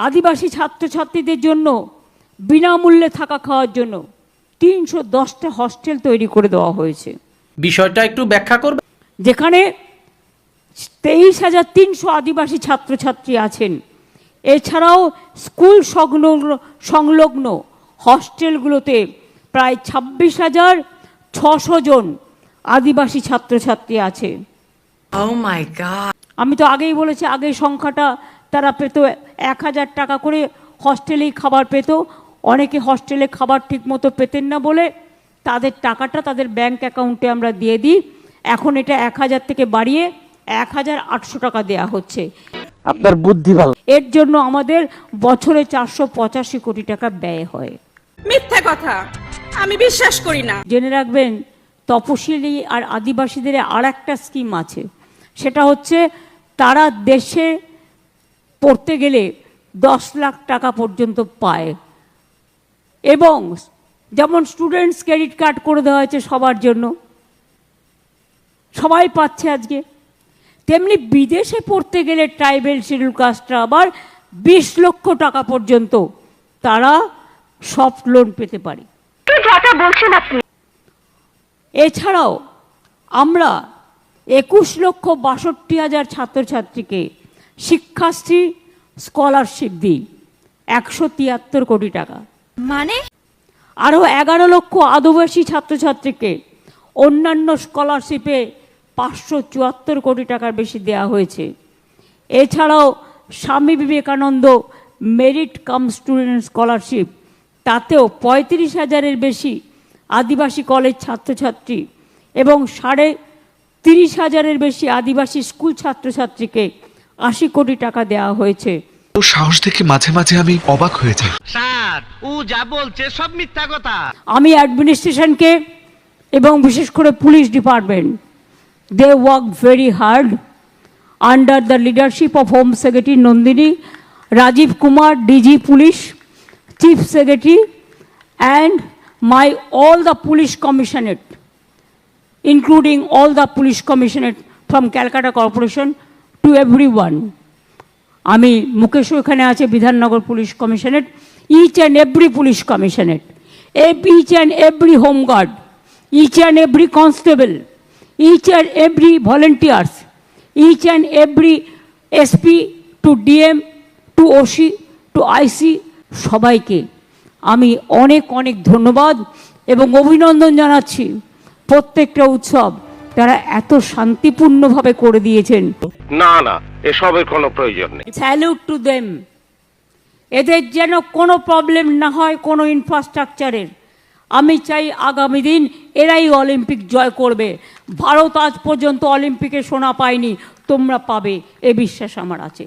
আদিবাসী ছাত্রছাত্রীদের জন্য বিনামূল্যে থাকা খাওয়ার জন্য 310টা হস্টেল তৈরি করে দেওয়া হয়েছে। বিষয়টা একটু ব্যাখ্যা করবে। যেখানে 23,300 আদিবাসী ছাত্রছাত্রী আছেন। এছাড়াও স্কুল সংলগ্ন হস্টেলগুলোতে প্রায় 26,600 জন আদিবাসী ছাত্রছাত্রী আছে। Oh my God! আমি তো আগেই বলেছি, আগে সংখ্যাটা তারা পেত 1,000 টাকা করে হস্টেলেই খাবার পেত। অনেকে হস্টেলে খাবার ঠিকমতো পেতেন না বলে তাদের টাকাটা তাদের ব্যাংক অ্যাকাউন্টে আমরা দিয়ে দিই। এখন এটা 1,000 থেকে বাড়িয়ে 1,800 টাকা দেওয়া হচ্ছে। আপনার বুদ্ধি ভালো। এর জন্য আমাদের বছরে 485 কোটি টাকা ব্যয় হয়। মিথ্যা কথা, আমি বিশ্বাস করি না। জেনে রাখবেন, তপশিলি আর আদিবাসীদের আর একটা স্কিম আছে, সেটা হচ্ছে তারা দেশে পড়তে গেলে 10 লাখ টাকা পর্যন্ত পায়। এবং যেমন স্টুডেন্টস ক্রেডিট কার্ড করে দেওয়া হয়েছে সবার জন্য, সবাই পাচ্ছে আজকে, তেমনি বিদেশে পড়তে গেলে ট্রাইবেল শিডিউল কাস্টরা আবার 20 লক্ষ টাকা পর্যন্ত তারা সফট লোন পেতে পারে। বলছেন আপনি? এছাড়াও আমরা 21,62,000 ছাত্রছাত্রীকে শিক্ষাশ্রী স্কলারশিপ দিই 173 কোটি টাকা। মানে আরও 11 লক্ষ আদিবাসী ছাত্রছাত্রীকে অন্যান্য স্কলারশিপে 574 কোটি টাকার বেশি দেওয়া হয়েছে। এছাড়াও Swami Vivekananda merit cum student scholarship, তাতেও 35,000-এর বেশি আদিবাসী কলেজ ছাত্রছাত্রী এবং 30,500-এর বেশি আদিবাসী স্কুল ছাত্রছাত্রীকে 80 কোটি টাকা দেওয়া হয়েছে। ও সাহস দেখে মাঝে মাঝে আমি অবাক হয়ে যাই। স্যার, ও যা বলছে সব মিথ্যা কথা। আমি অ্যাডমিনিস্ট্রেশনকে এবং বিশেষ করে police department, they work very hard under the leadership of home secretary Nandini, Rajiv Kumar DG police, chief secretary and all the police commissionerate, including all the police commissionerate from Calcutta Corporation to everyone. আমি মুকেশও এখানে আছে, Bidhannagar police commissionerate, each and every police commissionerate, each and every home guard, each and every constable, each and every volunteers, each and every SP to DM to OC to IC, সবাইকে আমি অনেক অনেক ধন্যবাদ এবং অভিনন্দন জানাচ্ছি। প্রত্যেকটা উৎসব তারা এত শান্তিপূর্ণভাবে করে দিয়েছেন। না না, এসবের কোনো প্রয়োজন নেই। Salute to them. এদের যেন কোনো প্রবলেম না হয় কোনো ইনফ্রাস্ট্রাকচারের। আমি চাই আগামী দিন এরাই অলিম্পিক জয় করবে। ভারত আজ পর্যন্ত অলিম্পিকে সোনা পায়নি, তোমরা পাবে, এ বিশ্বাস আমার আছে।